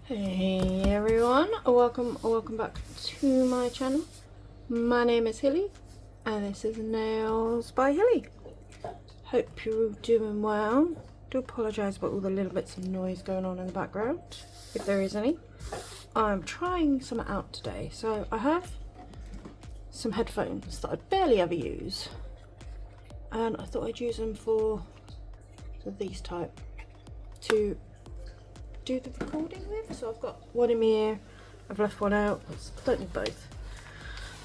Hey everyone, welcome back to my channel. My name is Hilly and this is Nails by Hilly. Hope you're all doing well. Do apologise about all the little bits of noise going on in the background, if there is any. I'm trying some out today, so I have some headphones that I barely ever use, and I thought I'd use them for these type to do the recording with. So I've got one in my ear, I've left one out, I don't need both.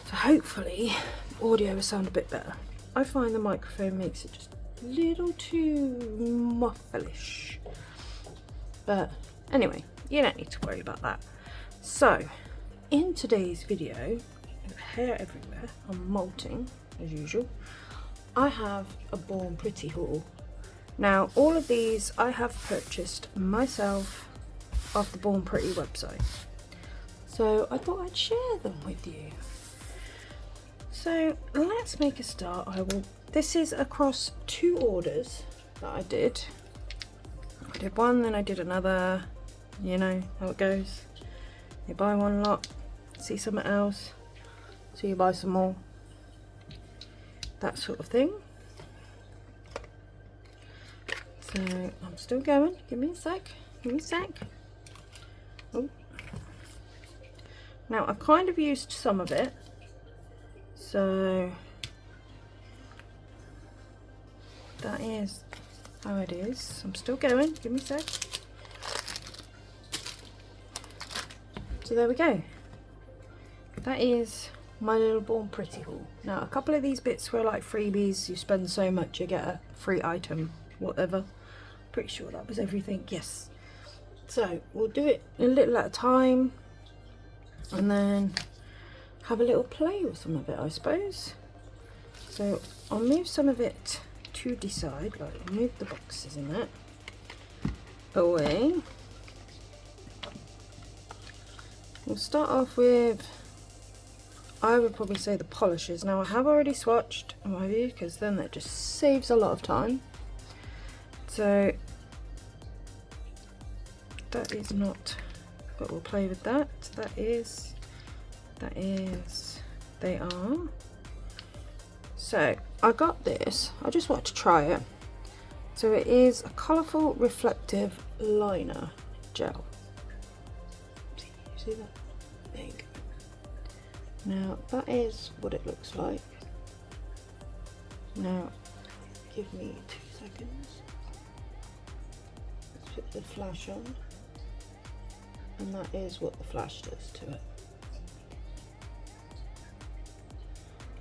So hopefully the audio will sound a bit better. I find the microphone makes it just a little too mufflish. But anyway, you don't need to worry about that. So in today's video, hair everywhere, I'm molting as usual, I have a Born Pretty haul. Now all of these I have purchased myself off the Born Pretty website, so I thought I'd share them with you. So let's make a start. This is across 2 orders that I did. I did one, then I did another. You know how it goes. You buy one lot, see something else, so you buy some more. That sort of thing. So I'm still going. Give me a sec. Oh. Now I've kind of used some of it, so that is how it is. I'm still going. Give me a sec. So there we go. That is my little Born Pretty haul. Now a couple of these bits were like freebies. You spend so much, you get a free item, whatever. Pretty sure that was everything. Yes. So we'll do it a little at a time and then have a little play with some of it, I suppose. So I'll move some of it to the side, like move the boxes in that away. We'll start off with, I would probably say, the polishes. Now I have already swatched, because then that just saves a lot of time. So that is not, but we'll play with that. That is, they are. So I got this, I just wanted to try it. So it is a colourful reflective liner gel. See that? There you go. Now that is what it looks like. Now give me 2 seconds. Let's put the flash on. And that is what the flash does to it.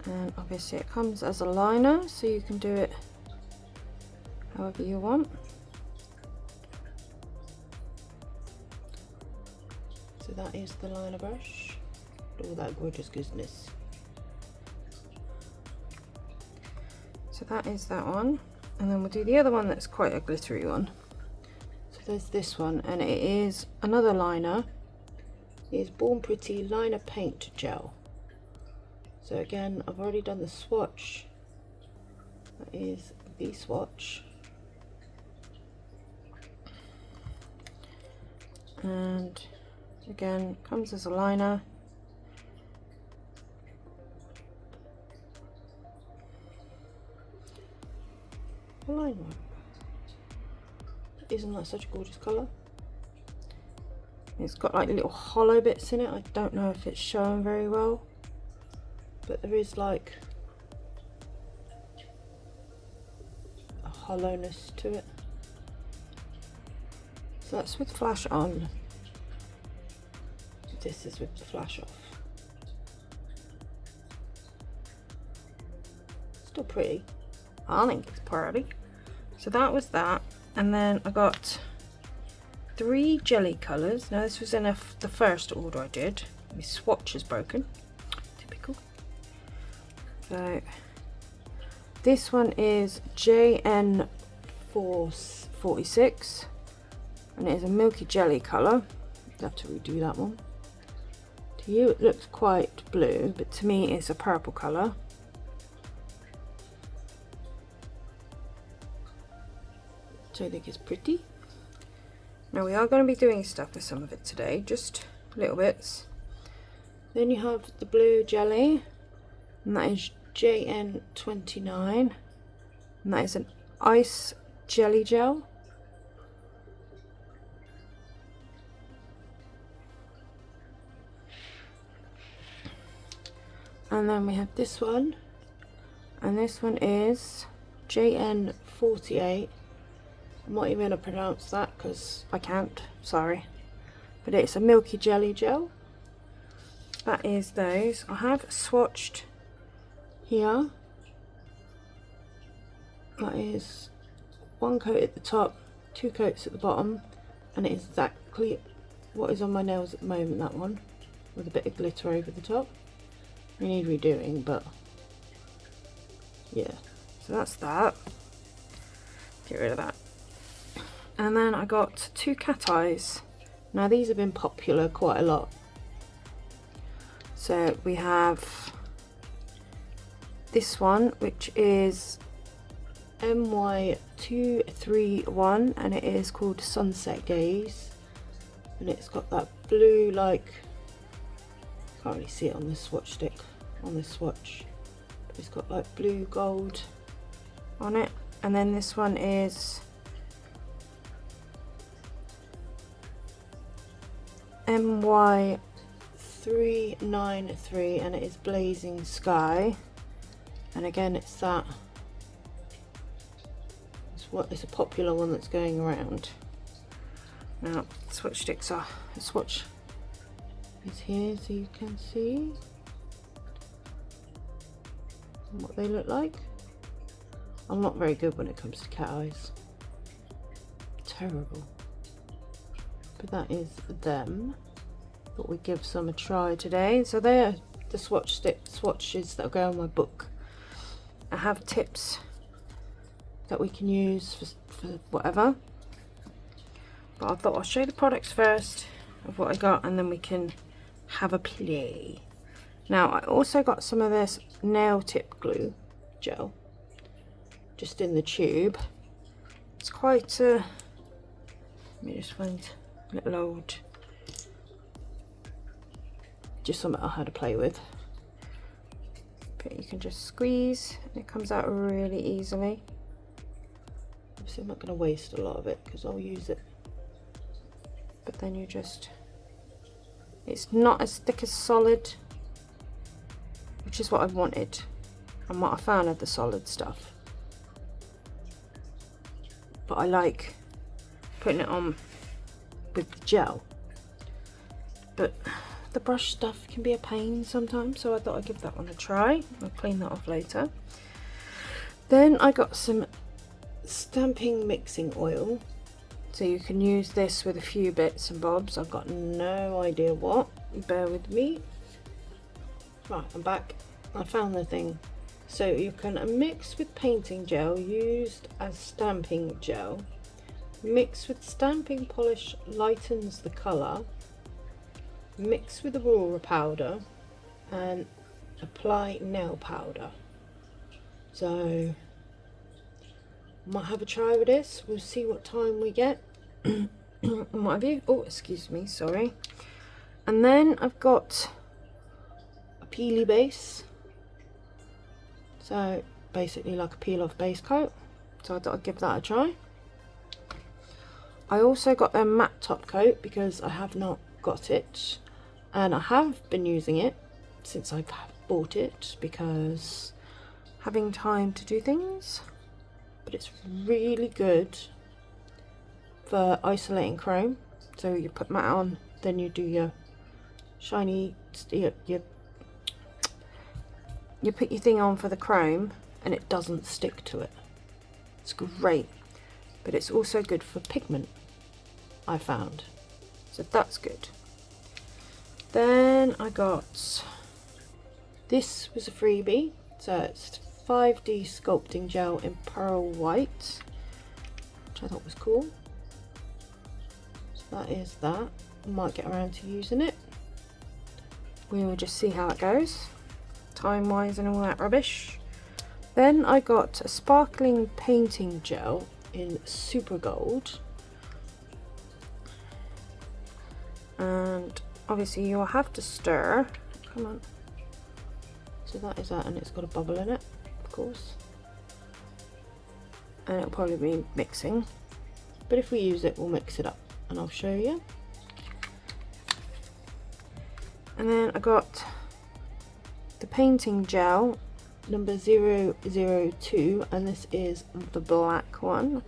And obviously it comes as a liner, so you can do it however you want. So that is the liner brush, all that gorgeous goodness. So that is that one, and then we'll do the other one that's quite a glittery one. There's this one, and it is another liner. It is Born Pretty Liner Paint Gel. So again, I've already done the swatch. That is the swatch. And again, comes as a liner. A liner. Isn't that such a gorgeous colour? It's got like little hollow bits in it. I don't know if it's showing very well, but there is like a hollowness to it. So that's with flash on. This is with the flash off. Still pretty. I think it's pretty. So that was that. And then I got 3 jelly colours. Now this was in the first order I did. My swatch is broken. Typical. So this one is JN446 and it is a milky jelly colour. I'll have to redo that one. To you it looks quite blue, but to me it's a purple colour. So I think it's pretty. Now we are going to be doing stuff with some of it today, just little bits. Then you have the blue jelly, and that is JN29, and that is an ice jelly gel. And then we have this one, and this one is JN48. I'm not even going to pronounce that because I can't, sorry. But it's a milky jelly gel. That is those. I have swatched here. That is one coat at the top, 2 coats at the bottom, and it is exactly what is on my nails at the moment, that one, with a bit of glitter over the top. We need redoing, but yeah, so that's that. Get rid of that. And then I got 2 cat eyes. Now these have been popular quite a lot. So we have this one, which is MY231, and it is called Sunset Gaze, and it's got that blue, like, can't really see it on this swatch stick, on this swatch, but it's got like blue gold on it. And then this one is MY393, and it is Blazing Sky, and again it's that, it's a popular one that's going around. Now swatch sticks are, the swatch is here so you can see what they look like. I'm not very good when it comes to cat eyes, terrible, but that is them. Thought we'd give some a try today. So they're the swatches that go on my book. I have tips that we can use for whatever, but I thought I'll show you the products first of what I got, and then we can have a play. Now I also got some of this nail tip glue gel just in the tube. It's quite let me just find a little old, just something I had to play with, but you can just squeeze and it comes out really easily. Obviously I'm not going to waste a lot of it because I'll use it, but then you just, it's not as thick as solid, which is what I wanted and what I found of the solid stuff, but I like putting it on with the gel, but the brush stuff can be a pain sometimes, so I thought I'd give that one a try. I'll clean that off later. Then I got some stamping mixing oil, so you can use this with a few bits and bobs. I've got no idea what, bear with me. Right, I'm back. I found the thing. So you can mix with painting gel used as stamping gel. Mix with stamping polish lightens the colour. Mix with the raw powder and apply nail powder. So might have a try with this. We'll see what time we get. What have you? Oh, excuse me, sorry. And then I've got a peely base. So basically like a peel off base coat. So I thought I'd give that a try. I also got their matte top coat because I have not got it, and I have been using it since I've bought it because having time to do things, but it's really good for isolating chrome. So you put matte on, then you do your shiny, you put your thing on for the chrome and it doesn't stick to it. It's great, but it's also good for pigment, I found, so that's good. Then I got, this was a freebie, so it's 5D sculpting gel in pearl white, which I thought was cool. So that is that. I might get around to using it. We will just see how it goes, time wise and all that rubbish. Then I got a sparkling painting gel in super gold, and obviously you'll have to stir. Come on. So that is that, and it's got a bubble in it, of course. And it'll probably be mixing, but if we use it, we'll mix it up, and I'll show you. And then I got the painting gel number 002, and this is the black one.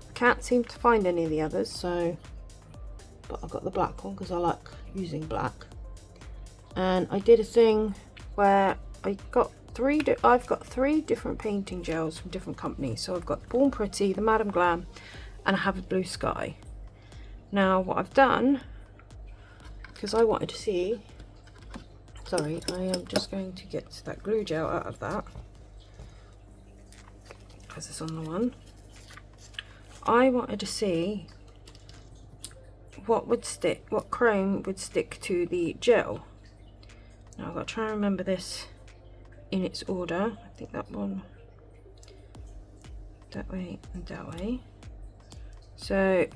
I can't seem to find any of the others, so, but I got the black one because I like using black. And I did a thing where I've got three different painting gels from different companies. So I've got Born Pretty, the Madam Glam, and I have a Blue Sky. Now what I've done, because I wanted to see, sorry, I am just going to get that glue gel out of that because it's on the one. I wanted to see what would stick, what chrome would stick to the gel. Now I've got to try and remember this in its order. I think that one, that way and that way. So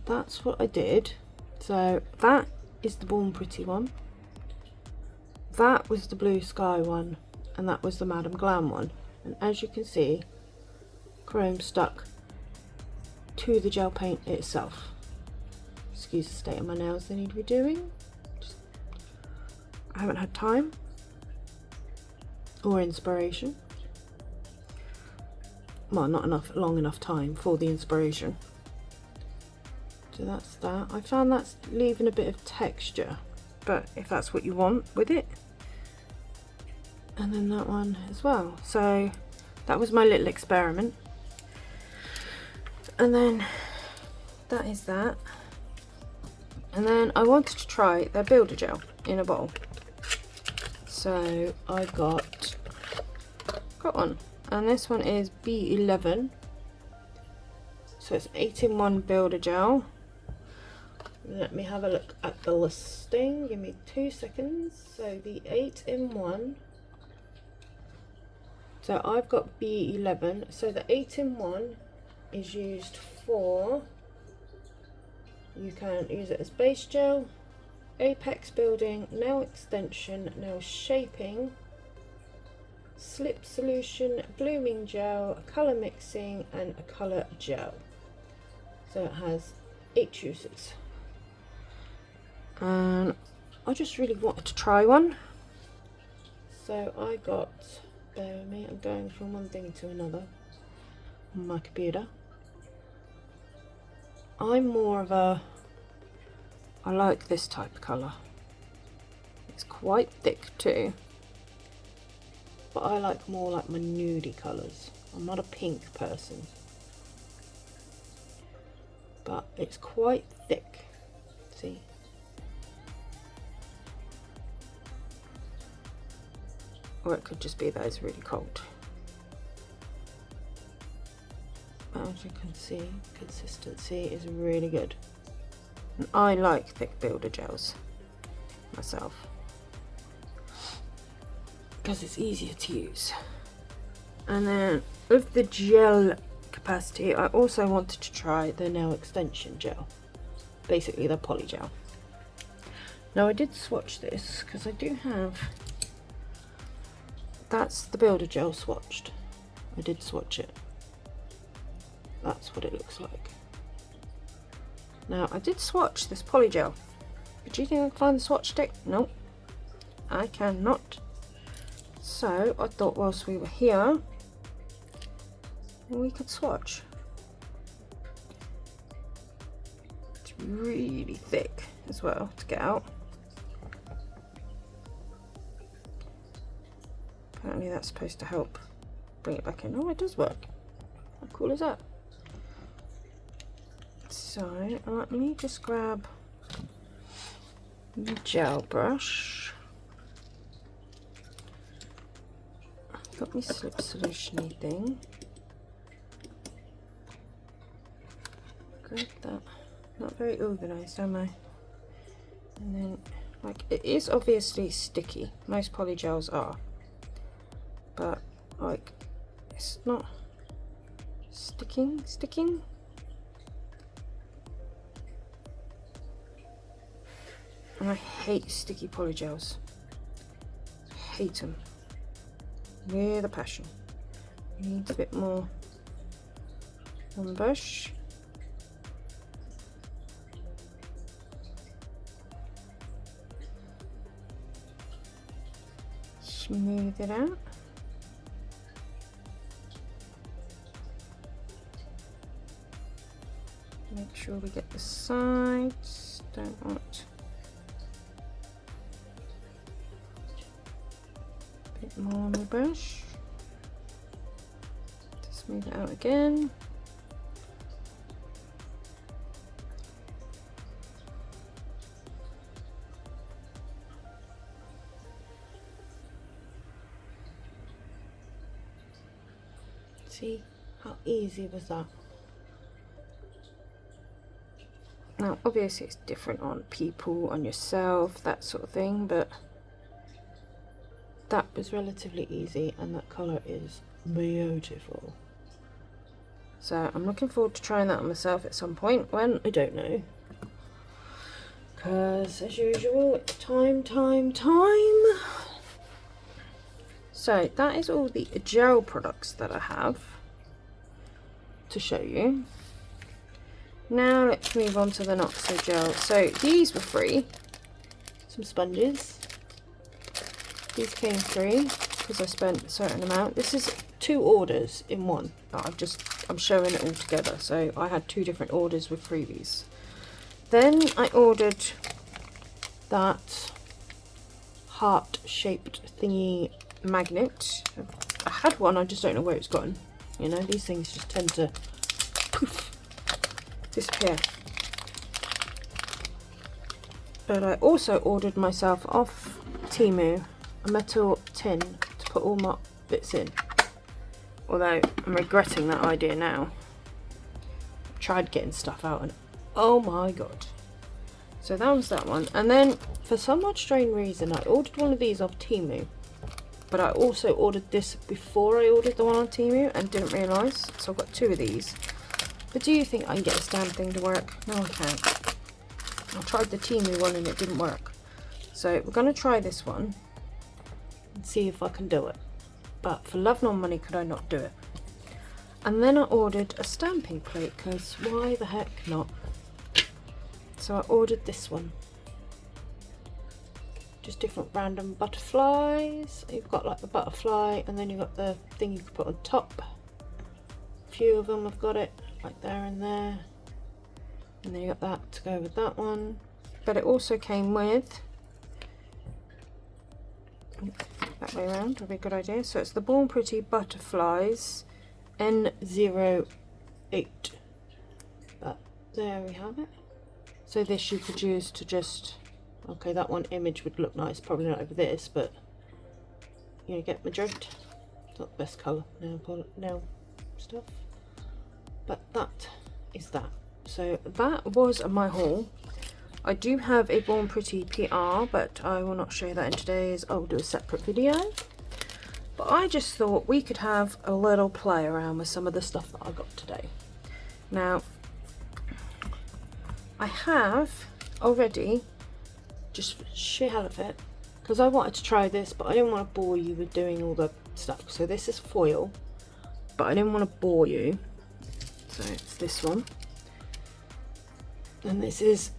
that's what I did. So that is the Born Pretty one. That was the Blue Sky one, and that was the Madam Glam one. And as you can see, chrome stuck to the gel paint itself. Excuse the state of my nails, they need redoing. I haven't had time or inspiration. Well, not long enough time for the inspiration. So that's that. I found that's leaving a bit of texture, but if that's what you want with it. And then that one as well. So that was my little experiment. And then that is that. And then I wanted to try their builder gel in a bottle. So I got one, and this one is B11. So it's 8-in-1 builder gel. Let me have a look at the listing. Give me 2 seconds. So the 8-in-1. So I've got B11. So the 8-in-1 is used for, you can use it as base gel, apex building, nail extension, nail shaping, slip solution, blooming gel, colour mixing, and a colour gel. So it has 8 uses. And I just really wanted to try one. So I got, bear with me, I'm going from one thing to another on my computer. I'm more of a, I like this type of colour. It's quite thick too, but I like more like my nudie colours. I'm not a pink person, but it's quite thick. See? Or it could just be that it's really cold. As you can see, consistency is really good. And I like thick builder gels myself because it's easier to use. And then with the gel capacity, I also wanted to try the nail extension gel, basically the poly gel. Now I did swatch this because I do have, that's the builder gel swatched. I did swatch it. That's what it looks like. Now I did swatch this poly gel, but do you think I can find the swatch stick? Nope, I cannot. So I thought whilst we were here, we could swatch. It's really thick as well to get out. Apparently that's supposed to help bring it back in. Oh, it does work. How cool is that? So let me just grab the gel brush. Got my slip solution-y thing. Grab that. Not very organised, am I? And then, like, it is obviously sticky. Most polygels are, but like, it's not sticking. And I hate sticky polygels. Hate them. With a passion. Needs a bit more on the brush. Smooth it out. Make sure we get the sides. Don't want a bit more on the brush. To smooth it out again. See how easy was that? Now obviously it's different on people, on yourself, that sort of thing, but that was relatively easy and that colour is beautiful. So I'm looking forward to trying that on myself at some point, when I don't know, because as usual it's time. So that is all the gel products that I have to show you. Now let's move on to the not so gel. So these were free, some sponges. These came free because I spent a certain amount. This is 2 orders in one. I'm showing it all together. So I had 2 different orders with freebies. Then I ordered that heart-shaped thingy magnet. I had one, I just don't know where it's gone. You know, these things just tend to poof, disappear. But I also ordered myself off Temu a metal tin to put all my bits in. Although I'm regretting that idea now. I tried getting stuff out and oh my god. So that was that one. And then for some odd strange reason I ordered one of these off Temu. But I also ordered this before I ordered the one on Temu and didn't realise. So I've got 2 of these. But do you think I can get this damn thing to work? No, I can't. I tried the Temu one and it didn't work. So we're going to try this one and see if I can do it. But for love nor money could I not do it. And then I ordered a stamping plate, because why the heck not? So I ordered this one. Just different random butterflies. You've got like the butterfly and then you've got the thing you can put on top. A few of them have got it, like there and there. And then you got that to go with that one. But it also came with, that way around would be a good idea. So it's the Born Pretty Butterflies N08. But there we have it. So this you could use to just, okay, that one image would look nice, probably not over this, but you get my drift. It's not the best colour nail stuff, but that is that. So that was my haul. I do have a Born Pretty PR, but I will not show that in today's. I'll do a separate video. But I just thought we could have a little play around with some of the stuff that I got today. Now, I have already, just for sheer hell of it, because I wanted to try this, but I didn't want to bore you with doing all the stuff. So this is foil, but I didn't want to bore you. So it's this one. And this is,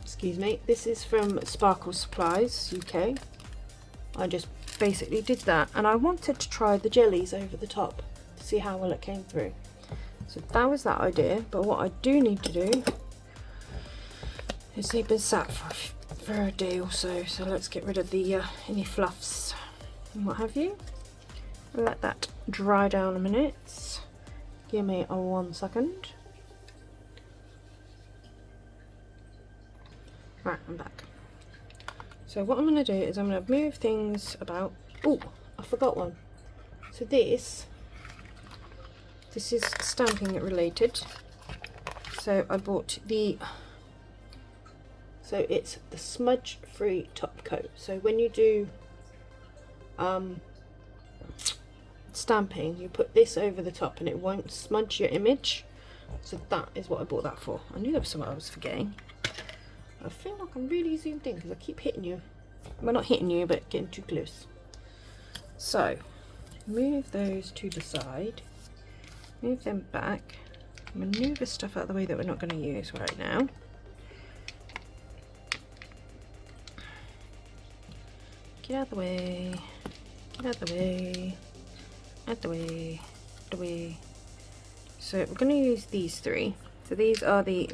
excuse me, this is from Sparkle Supplies UK. I just basically did that, and I wanted to try the jellies over the top to see how well it came through. So that was that idea, but what I do need to do is they've been sat for a day or so, so let's get rid of the any fluffs and what have you. Let that dry down a minute. Give me a 1 second. Right, I'm back. So what I'm going to do is I'm going to move things about. Oh, I forgot one. So this is stamping related. So I bought the, so it's the smudge free top coat. So when you do stamping, you put this over the top and it won't smudge your image. So that is what I bought that for. I knew there was something I was forgetting. I feel like I'm really zoomed in because I keep hitting you. Well, not hitting you, but getting too close. So, move those to the side. Move them back. Maneuver stuff out of the way that we're not going to use right now. Get out of the way. Get out of the way. Out the way. Out the way. So we're going to use these three. So these are the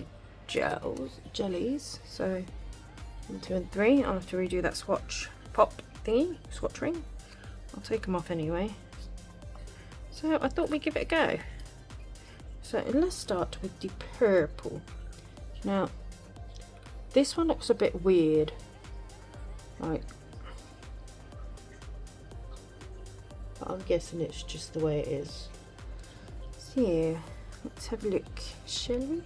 jellies. So 1, 2 and 3. I'll have to redo that swatch pop thingy, swatch ring. I'll take them off anyway. So I thought we'd give it a go. So let's start with the purple. Now this one looks a bit weird. Like, but I'm guessing it's just the way it is. So yeah, let's have a look, shall we?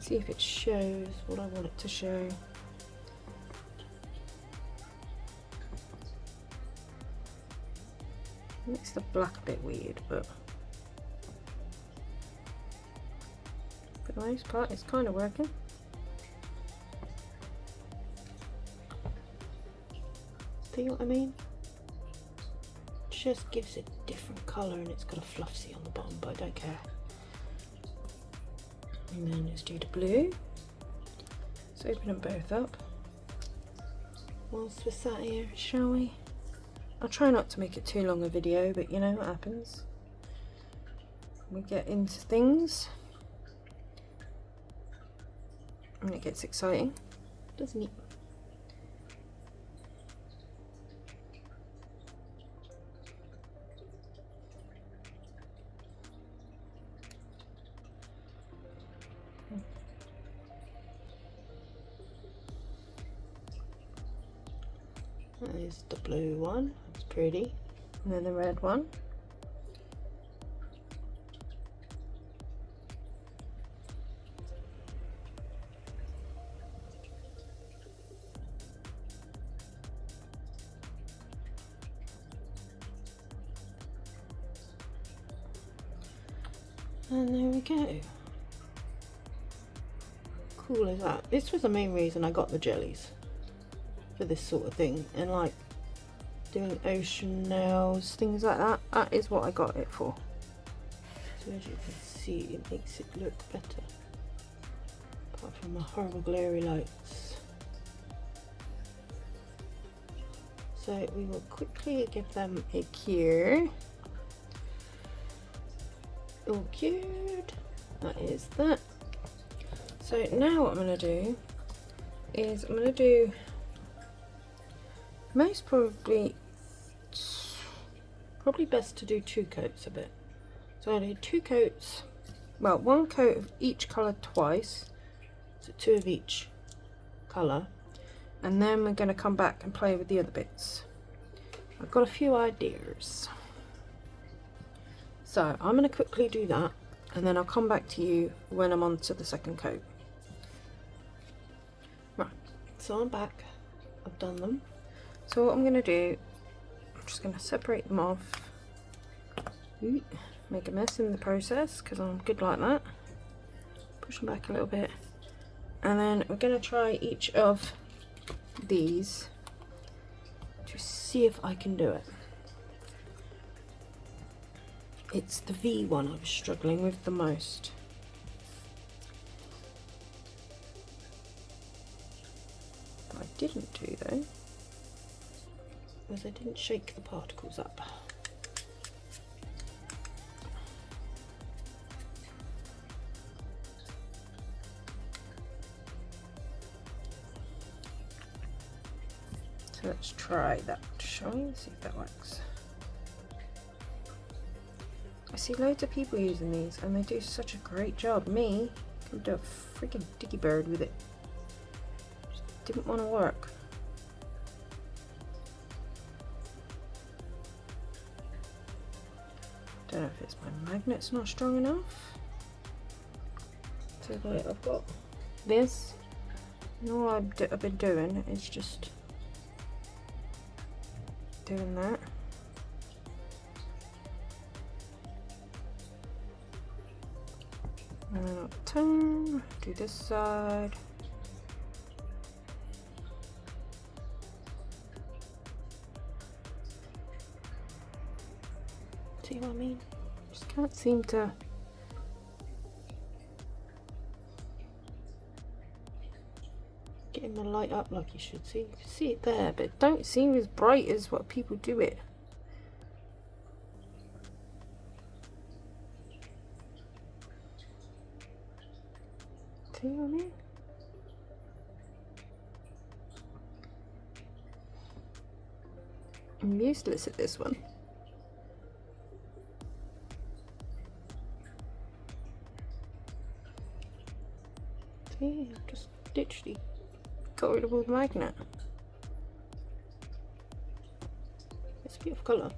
See if it shows what I want it to show. Makes the black a bit weird, but for the most part it's kind of working. See what I mean? Just gives it a different colour, and it's got a fluffy on the bottom, but I don't care. And then let's do the blue. Let's open them both up whilst we're sat here, shall we? I'll try not to make it too long a video, but you know what happens. We get into things and it gets exciting, doesn't it? That is the blue one, that's pretty. And then the red one. And there we go. Cool as that. This was the main reason I got the jellies. For this sort of thing, and like doing ocean nails, things like that. That is what I got it for. So as you can see, it makes it look better. Apart from the horrible glary lights. So we will quickly give them a cure. All cured. That is that. So now what I'm going to do is I'm going to do most probably best to do 2 coats of it. So I do 2 coats, well, 1 coat of each colour twice, so 2 of each colour, and then we're going to come back and play with the other bits. I've got a few ideas, so I'm going to quickly do that, and then I'll come back to you when I'm on to the 2nd coat. Right, so I'm back, I've done them. So what I'm going to do, I'm just going to separate them off, make a mess in the process because I'm good like that, push them back a little bit, and then we're going to try each of these to see if I can do it. It's the V one I was struggling with the most. What I didn't do though was I didn't shake the particles up. So let's try that, shall we? See if that works. I see loads of people using these and they do such a great job. Me, can do a freaking dicky bird with it. Just didn't want to work. Don't know if it's my magnet's not strong enough. So like I've got this, and all I've been doing is just doing that. And then I'll turn, do this side, See what I mean? Just can't seem to getting the light up like you should. See, you can see it there, but it don't seem as bright as what people do it. See what I mean? I'm useless at this one. See, I've just literally got rid of all the magnet. It's a beautiful colour.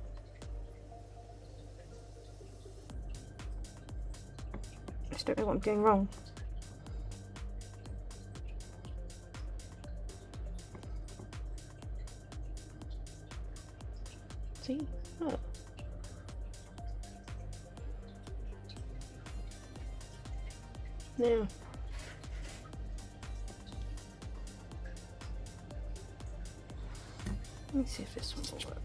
I just don't know what I'm doing wrong. See? Look. Now, let me see if this one will work.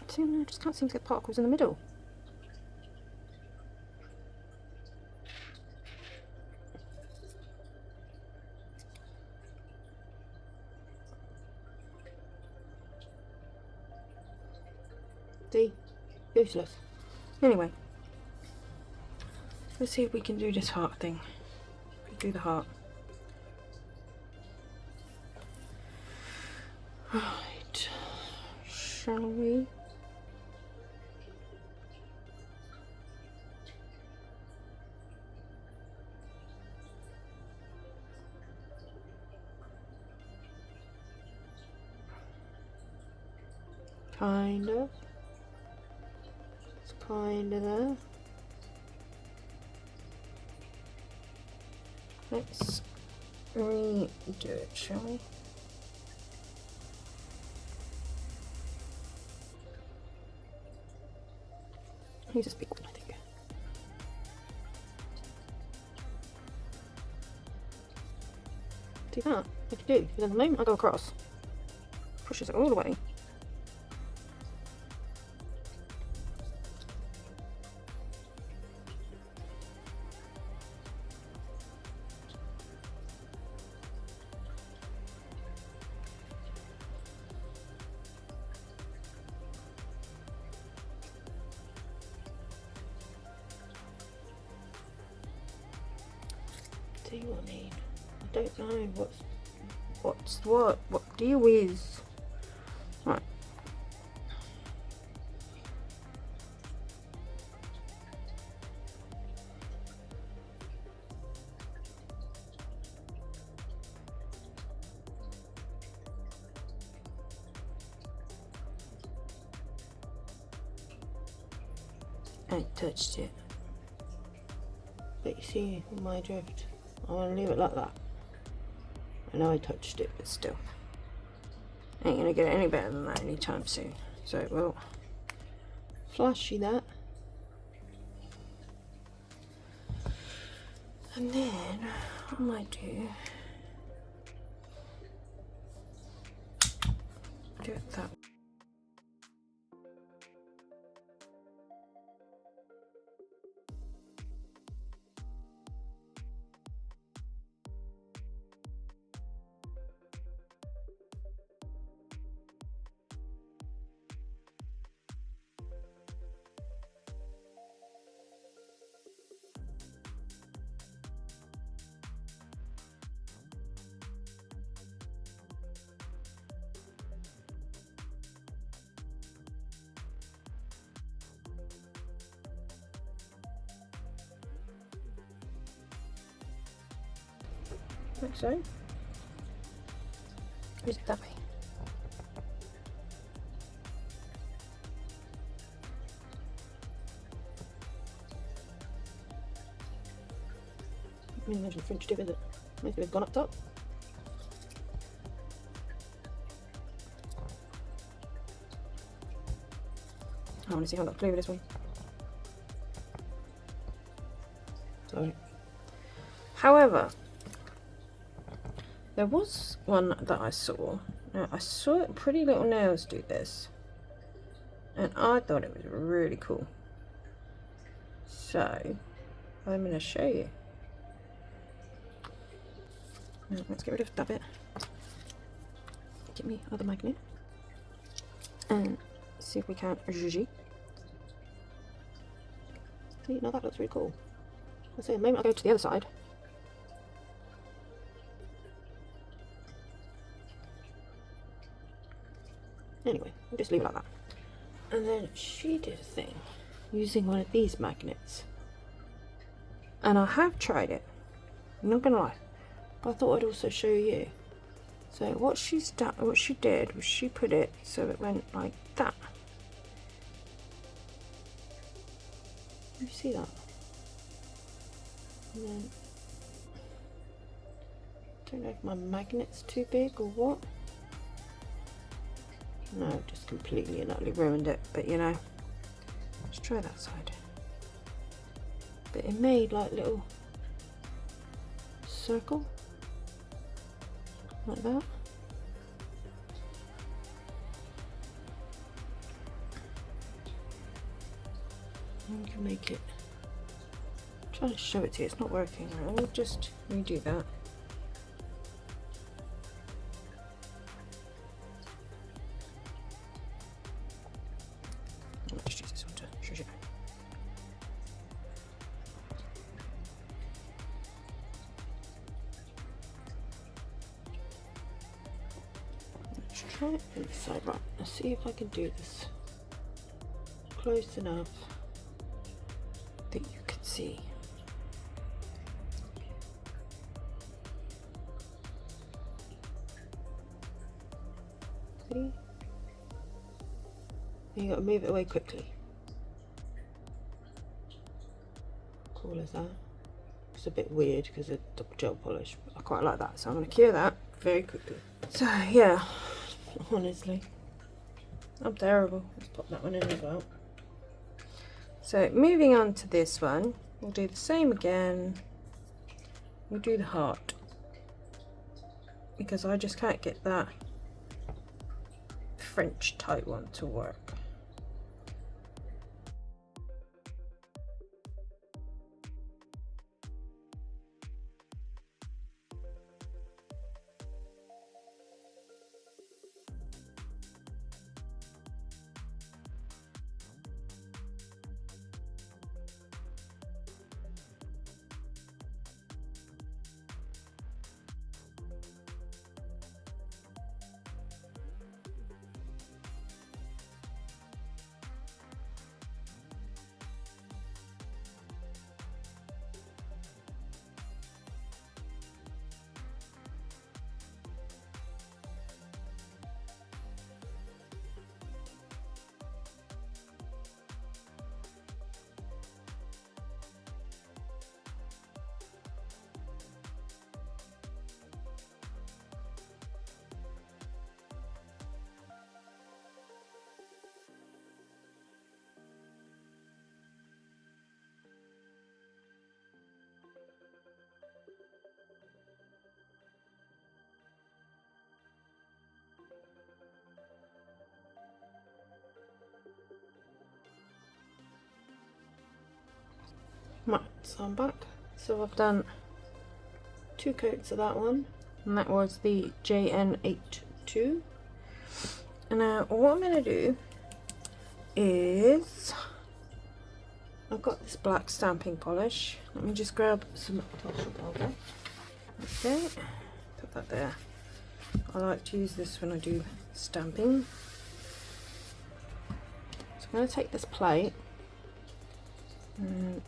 See, I just can't seem to get particles in the middle. See? Useless. Anyway, let's see if we can do this heart thing. Do the heart. Right. Shall we? Kind of. It's kind of there. Let's redo it, shall we? Use this big one, I think. See that? I can do. But then the moment I go across, pushes it all the way. See what I mean? I don't know what deal is. Right. I touched it. But you see my drift. I want to leave it like that. I know I touched it, but still. Ain't gonna get it any better than that anytime soon. So we'll flashy that. And then what I might do it that way. Like so. Use it that way. I mean, there's a French tip, is it? Maybe they've gone up top. I want to see how I got glue with this one. Sorry. However, there was one that I saw. Now, I saw Pretty Little Nails do this, and I thought it was really cool. So, I'm going to show you. Now, let's get rid of that bit. Get me other magnet. And see if we can zhuzhy. See, now that looks really cool. Let's see, the moment I go to the other side. Anyway, we'll just leave it like that. And then she did a thing using one of these magnets. And I have tried it, I'm not gonna lie, but I thought I'd also show you. So what she did was she put it so it went like that. You see that? And then, I don't know if my magnet's too big or what. No, just completely and utterly ruined it, but you know, let's try that side. But it made like little circle like that. And we can make it, I'm trying to show it to you, it's not working. Right, we'll just redo that. I'll just use this one to show you. Let's try it from this side. Right, let's see if I can do this close enough that you can see. See? You got to move it away quickly. Cool as that. It's a bit weird because of the gel polish, but I quite like that, so I'm going to cure that very quickly. So yeah, honestly, I'm terrible. Let's pop that one in as well. So moving on to this one, we'll do the same again. We'll do the heart because I just can't get that French type one to work. Right, so I'm back. So I've done 2 coats of that one, and that was the JN82. And now what I'm going to do is, I've got this black stamping polish. Let me just grab some powder. Okay, put that there. I like to use this when I do stamping. So I'm going to take this plate, and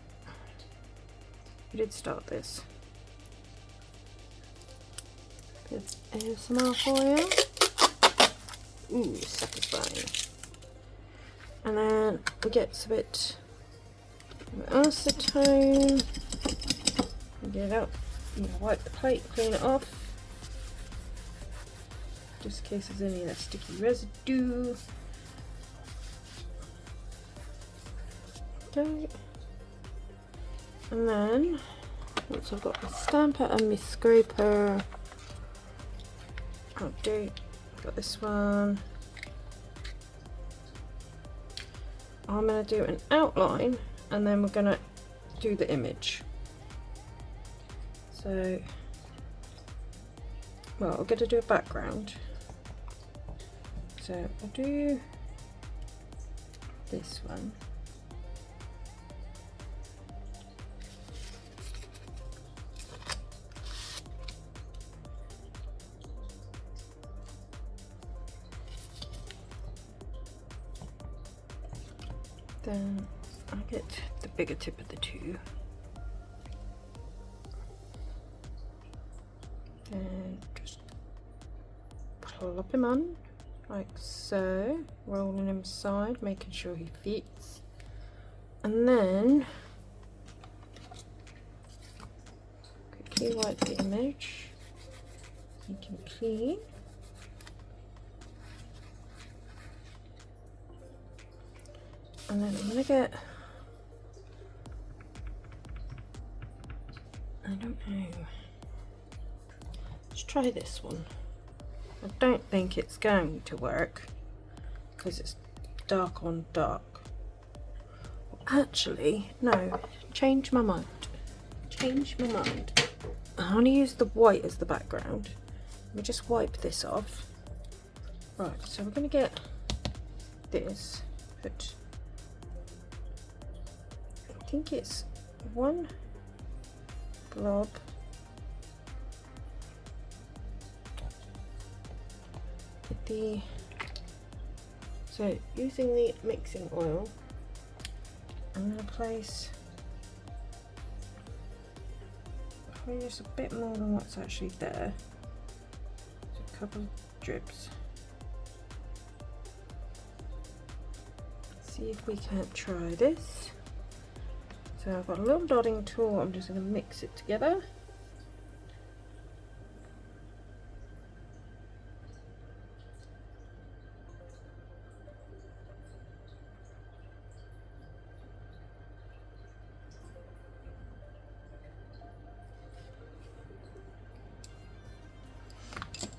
we did start this. Bit of ASMR for you. Ooh, satisfying. And then we get a bit of acetone. Get it out. You wipe the plate, clean it off, just in case there's any of that sticky residue. Okay. And then once I've got my stamper and my scraper, I've got this one. I'm going to do an outline and then we're going to do the image. So, well, I'm going to do a background. So I'll do this one. Then I'll get the bigger tip of the two. And just plop him on like so, rolling him aside, making sure he fits. And then quickly wipe the image, make him clean. And then I'm gonna get, I don't know, let's try this one. I don't think it's going to work because it's dark on dark. Actually, no, change my mind. Change my mind. I want to use the white as the background. Let me just wipe this off. Right, so we're going to get this, put, I think it's one blob so using the mixing oil, I'm going to place probably just a bit more than what's actually there, just a couple of drips. See if we can't try this. So I've got a little dotting tool, I'm just going to mix it together.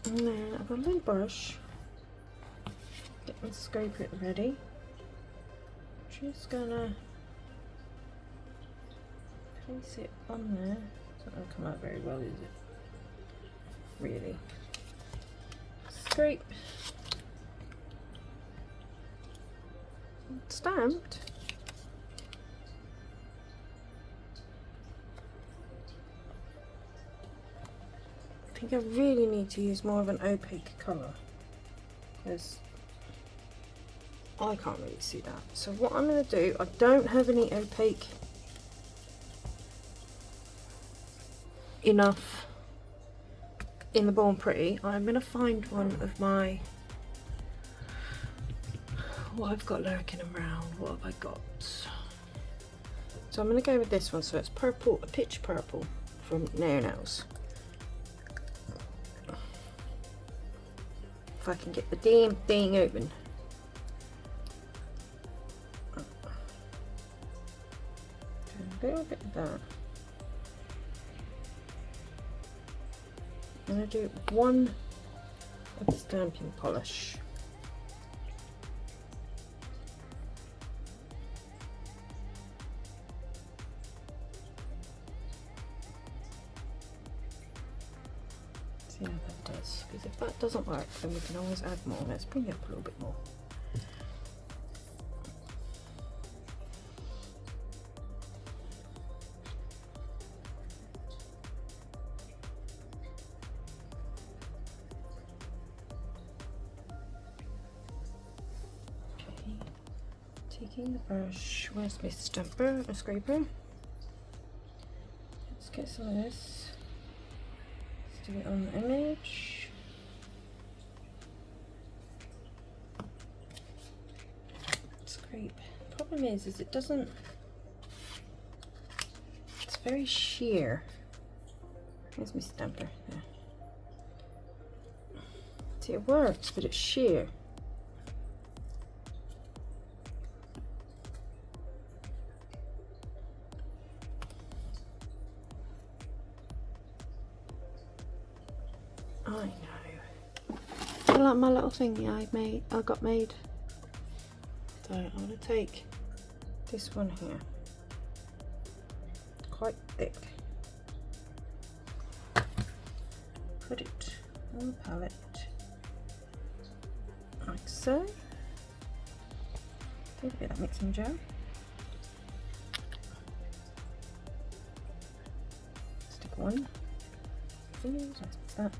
And then I've got a little brush, get my scraper ready. Just gonna place it on there. It's not going to come out very well, is it? Really. Scrape. Stamped. I think I really need to use more of an opaque colour because I can't really see that. So what I'm going to do, I don't have any opaque enough in the Born Pretty. I'm going to find one of my, what I've got lurking around, what have I got? So I'm going to go with this one, so it's purple, a pitch purple from Nailz. If I can get the damn thing open. A little bit of that. I'm going to do one of the stamping polish. See how that does, because if that doesn't work then we can always add more. Let's bring it up a little bit more. Taking the brush, where's my stamper, a scraper? Let's get some of this. Let's do it on the image. Scrape. The problem is it doesn't, it's very sheer. Where's my stamper? There. See, it works, but it's sheer. my little thingy I got made. So I'm going to take this one here, quite thick, put it on the palette like so. Take a bit of that mixing gel. Stick one. Fingers, what's that?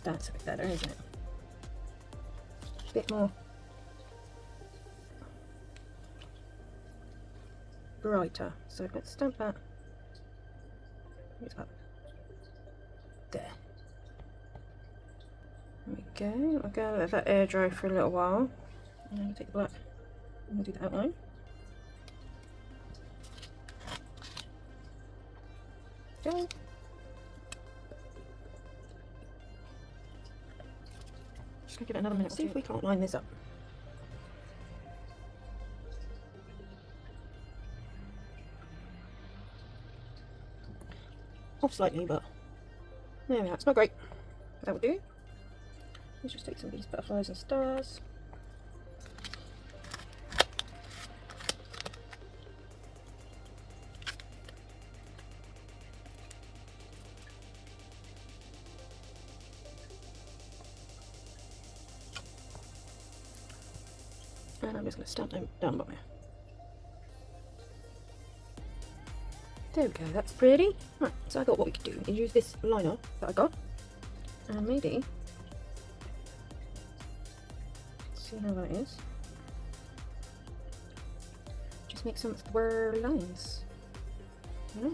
That's a bit better, isn't it? A bit more brighter. So let's stamp that. Where's that? There. There we go. I'm going to let that air dry for a little while. And then we'll take the black and we'll do the outline. Go. Just gonna give it another minute. See if we can't line this up. Off slightly, but there we are. It's not great. That will do. Let's just take some of these butterflies and stars. And I'm just going to stamp them down by. There we go, that's pretty. Right, so I thought what we could do is use this liner that I got and maybe see how that is. Just make some swirly lines. You know?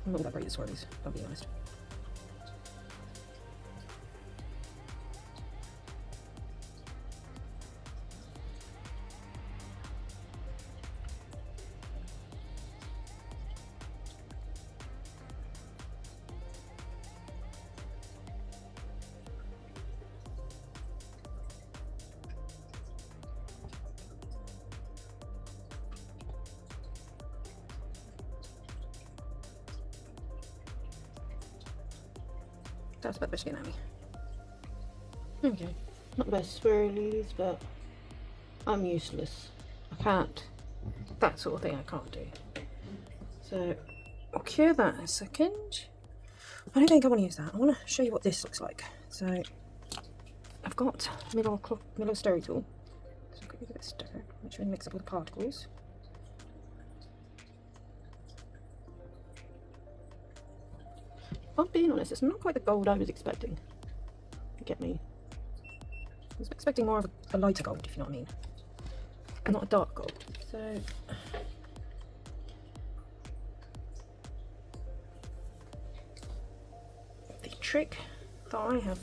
I'm not that great at swirlies, I'll be honest. That's about the best getting at me. Okay, not the best swirlies, but I'm useless. I can't, that sort of thing I can't do. So I'll cure that in a second. I don't think I want to use that. I want to show you what this looks like. So I've got Milo stirring tool. So I'll give it a stir, make sure I mix up all the particles. If I'm being honest, it's not quite the gold I was expecting. You get me? I was expecting more of a lighter gold, if you know what I mean. And not a dark gold. So the trick that I have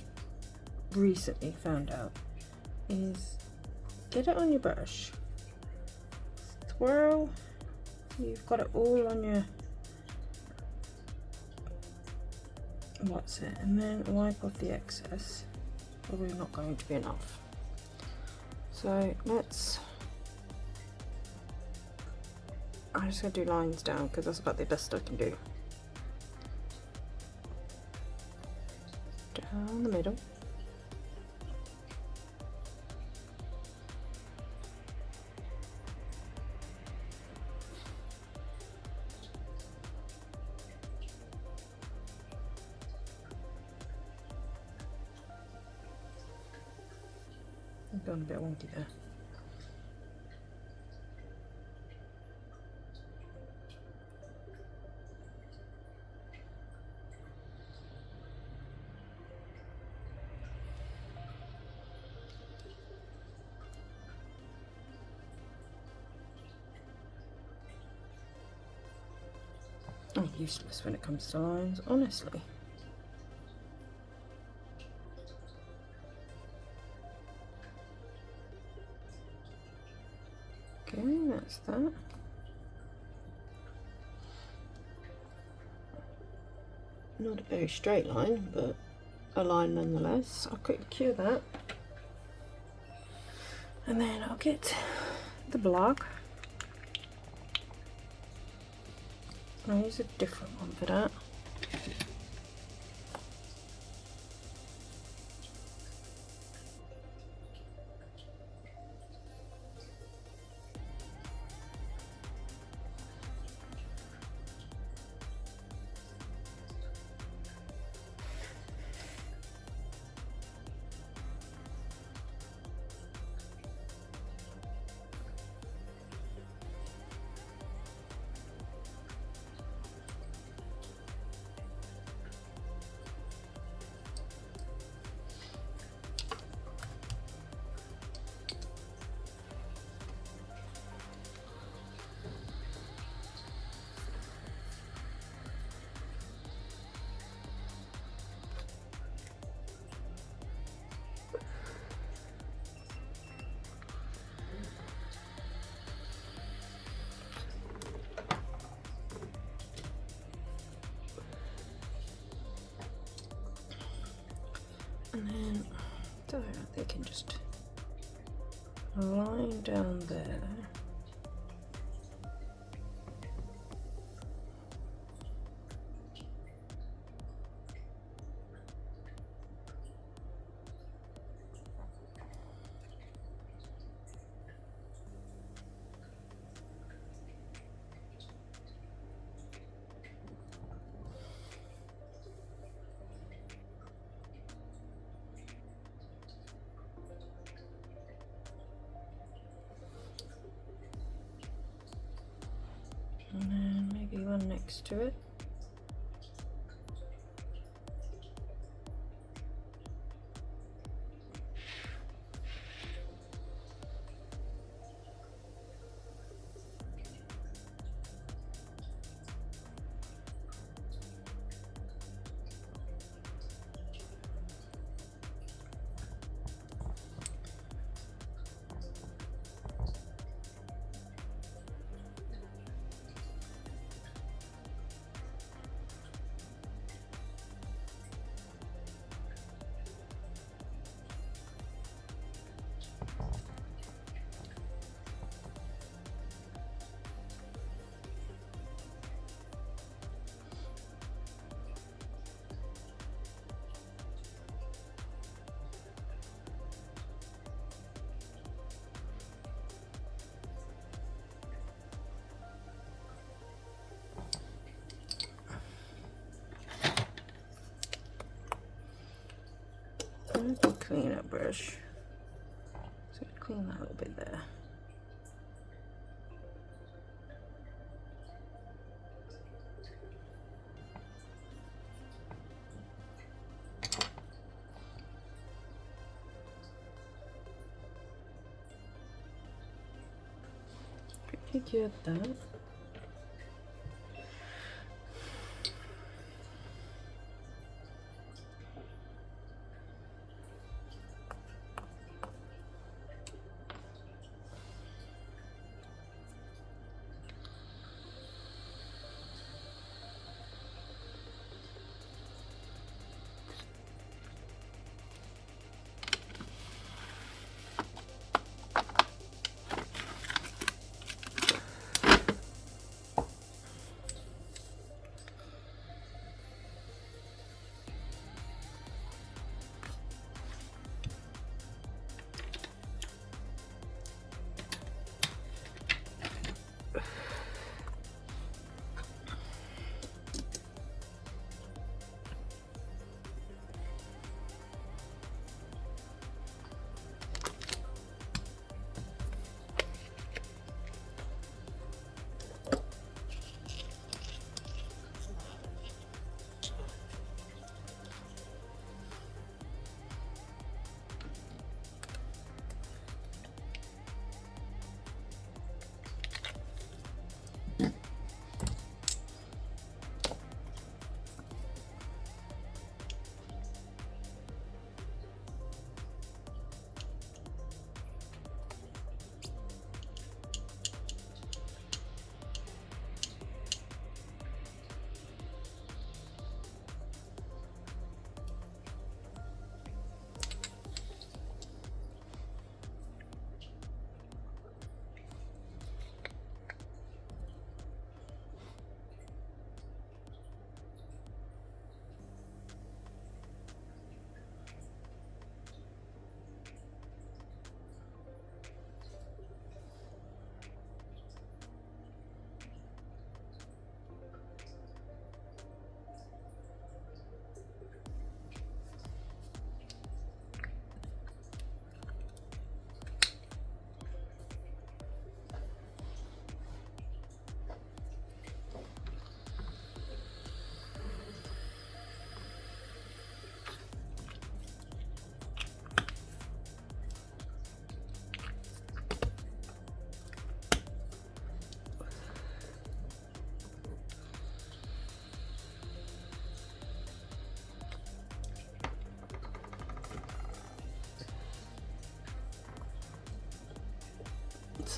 recently found out is get it on your brush, swirl, you've got it all on your and then wipe off the excess. Probably not going to be enough. So let's, I'm just going to do lines down because that's about the best I can do. Down the middle. I've gone a bit wonky there. I'm useless when it comes to lines, honestly. Okay, that's that. not a very straight line, but a line nonetheless. I'll quickly cure that. And then I'll get the block. I'll use a different one for that. And then so they can just line down there. And then maybe one next to it. Clean up brush. So clean that a little bit there. Pretty good that.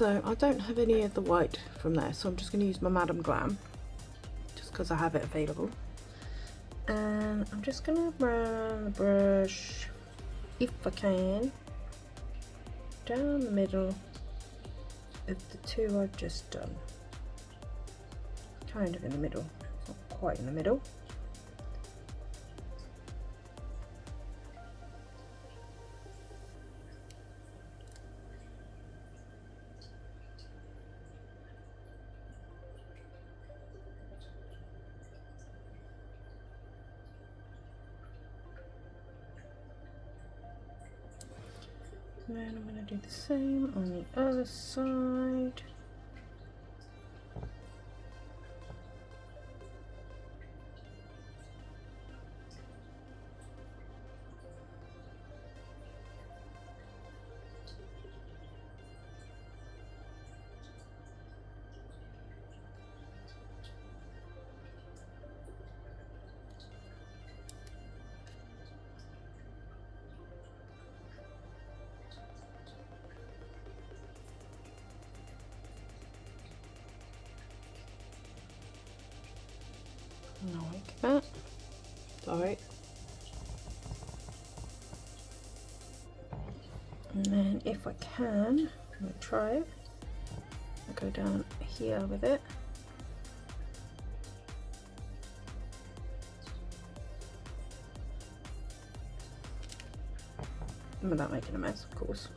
So I don't have any of the white from there, so I'm just going to use my Madam Glam, just because I have it available. And I'm just going to run the brush, if I can, down the middle of the two I've just done. Kind of in the middle, not quite in the middle. And then I'm going to do the same on the other side. Like that. Sorry. And then if I can, I'm going to try it. I'll go down here with it. Without making a mess, of course.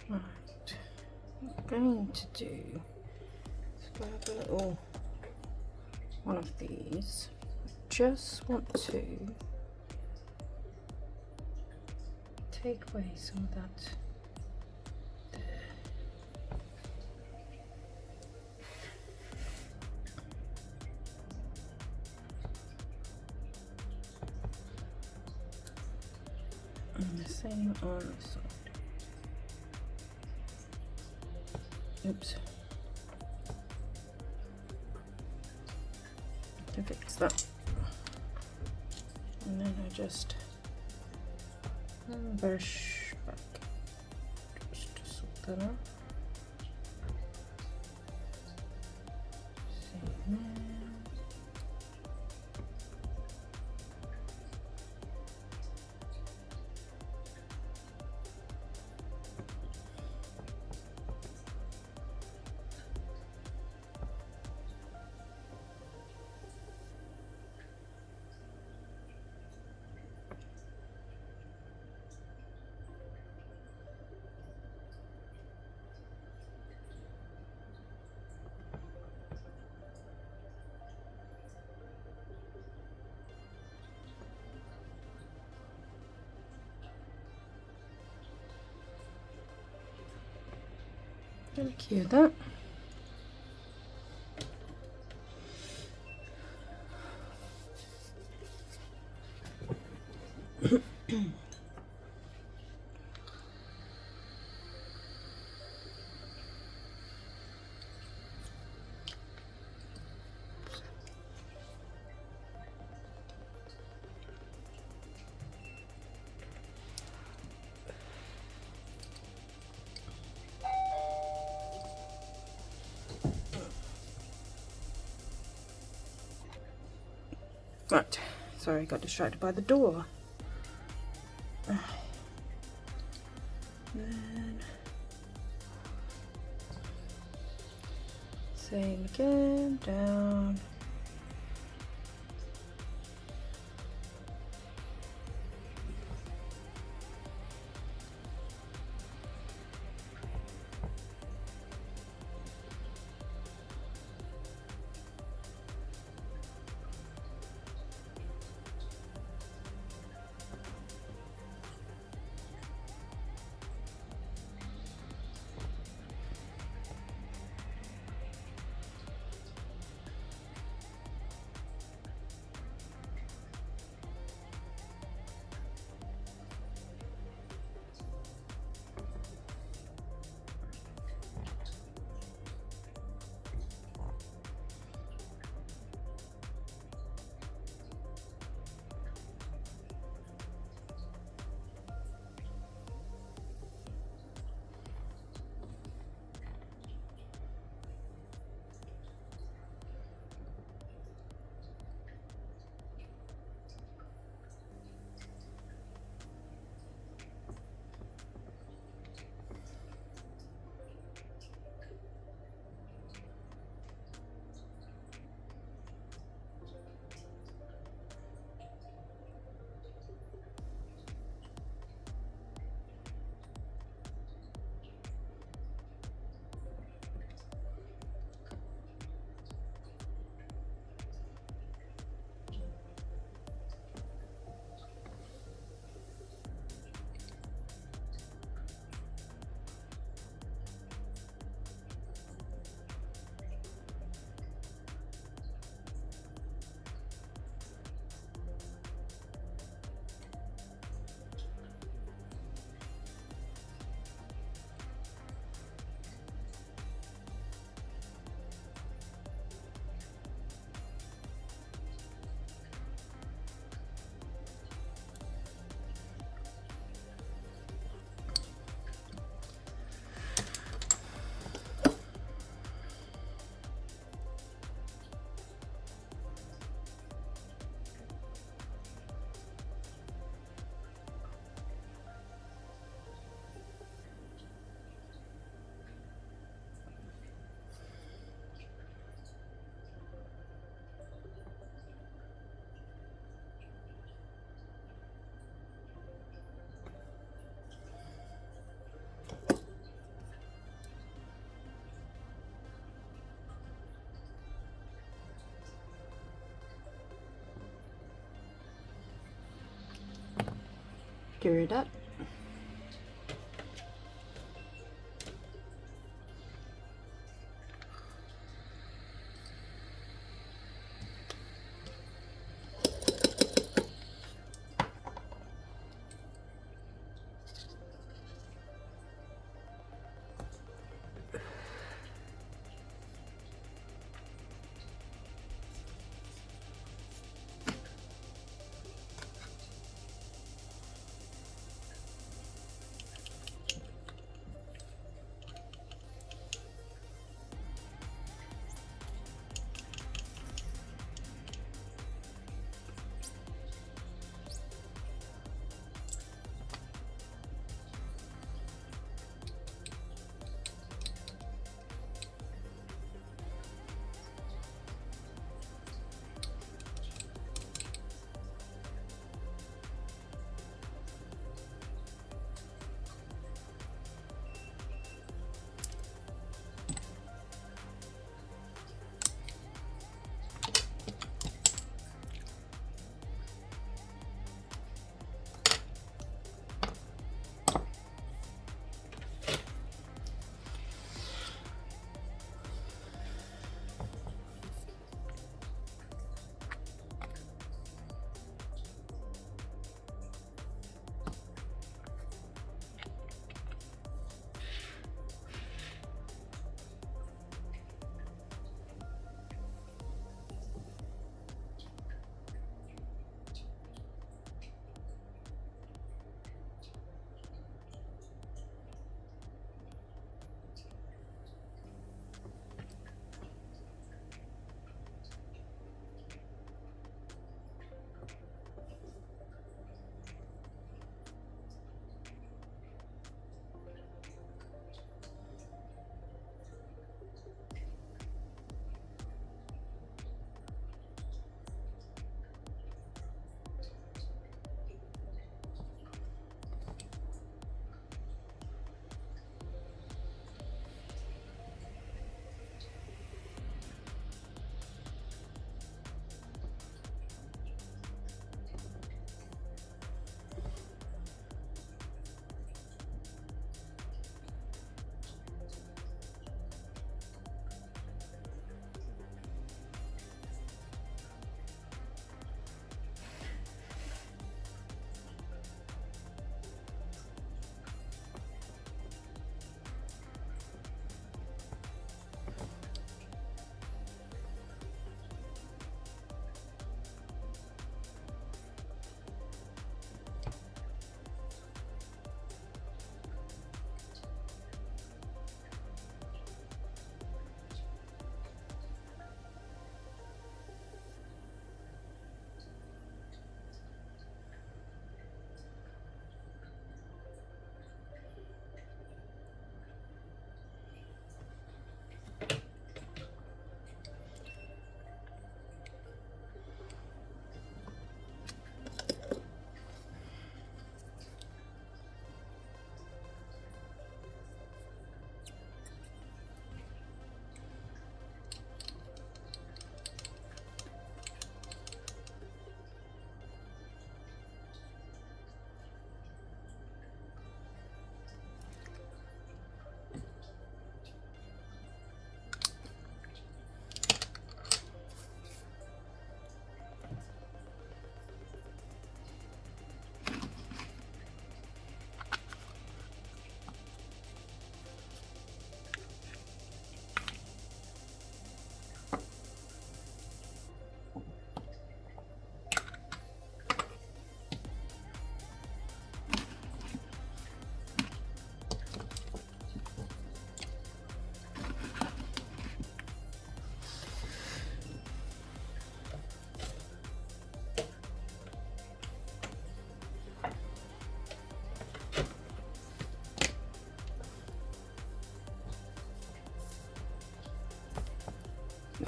Right, what I'm going to do is grab a little one of these. I just want to take away some of that there. And the same on this side. Oops. To fix that. And then I just brush back just to sort that out. See now. Thank you, that. Right, sorry, I got distracted by the door. Then same again, down. Give her that.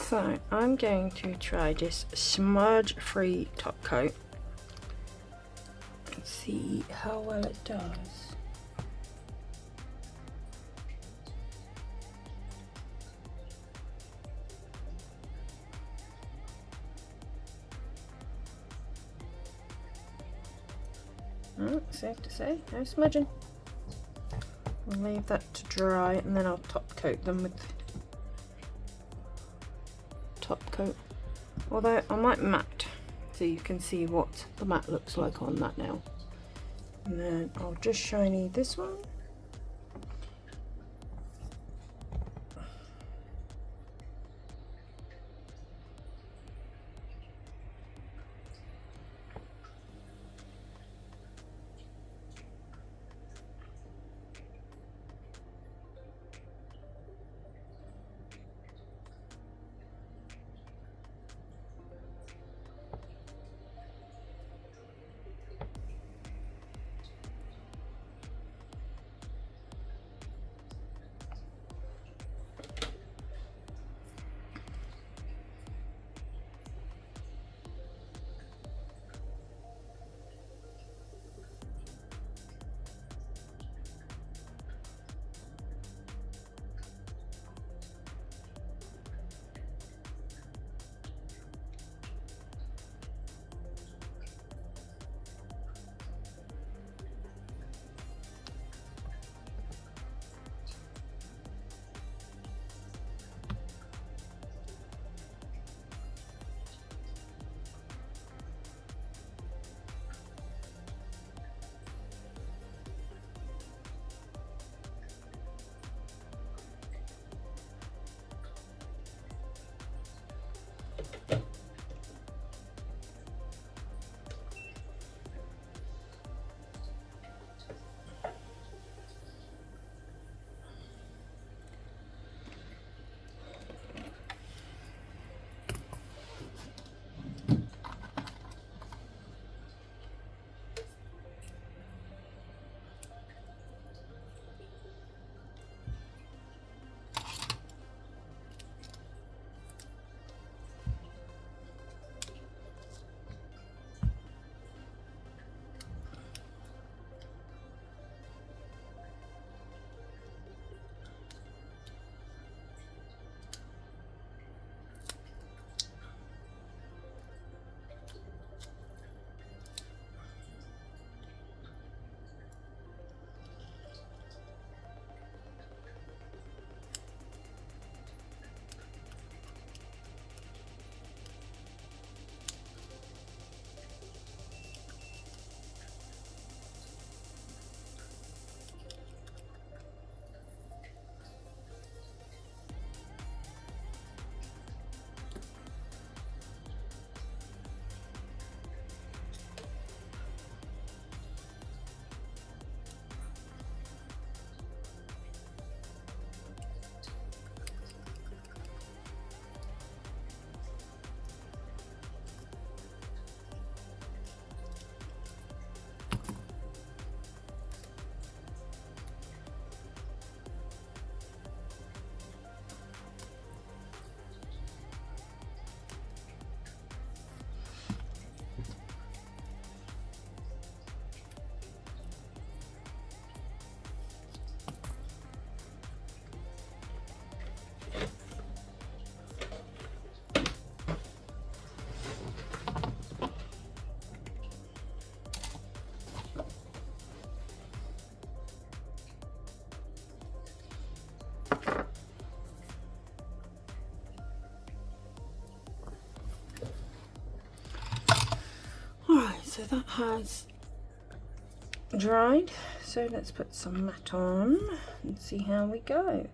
So I'm going to try this smudge-free top coat and see how well it does. Safe to say, no smudging. I'll leave that to dry and then I'll top coat them with top coat. Although I might matte so you can see what the matte looks like on that now. And then I'll just shiny this one. Alright, so that has dried, so let's put some matte on and see how we go.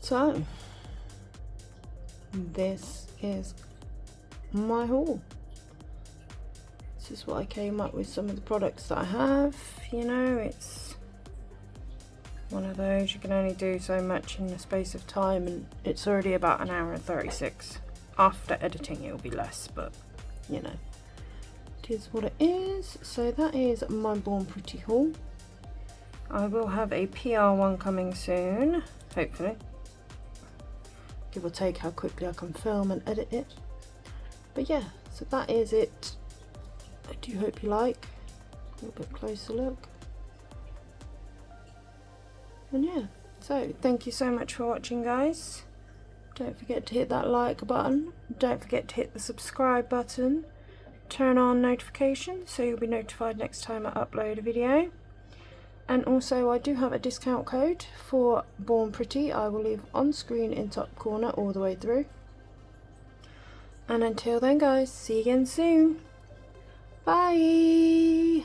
So this is my haul. This is what I came up with, some of the products that I have. You know, it's one of those, you can only do so much in the space of time, and it's already about an hour and 36. After editing it will be less, but you know, it is what it is. So that is my Born Pretty haul. I will have a PR one coming soon, hopefully. Give or take how quickly I can film and edit it. But yeah, so that is it. I do hope you like. A little bit closer look. And yeah, so thank you so much for watching, guys. Don't forget to hit that like button. Don't forget to hit the subscribe button. Turn on notifications so you'll be notified next time I upload a video. And also I do have a discount code for Born Pretty. I will leave on screen in top corner all the way through. And until then, guys, see you again soon. Bye.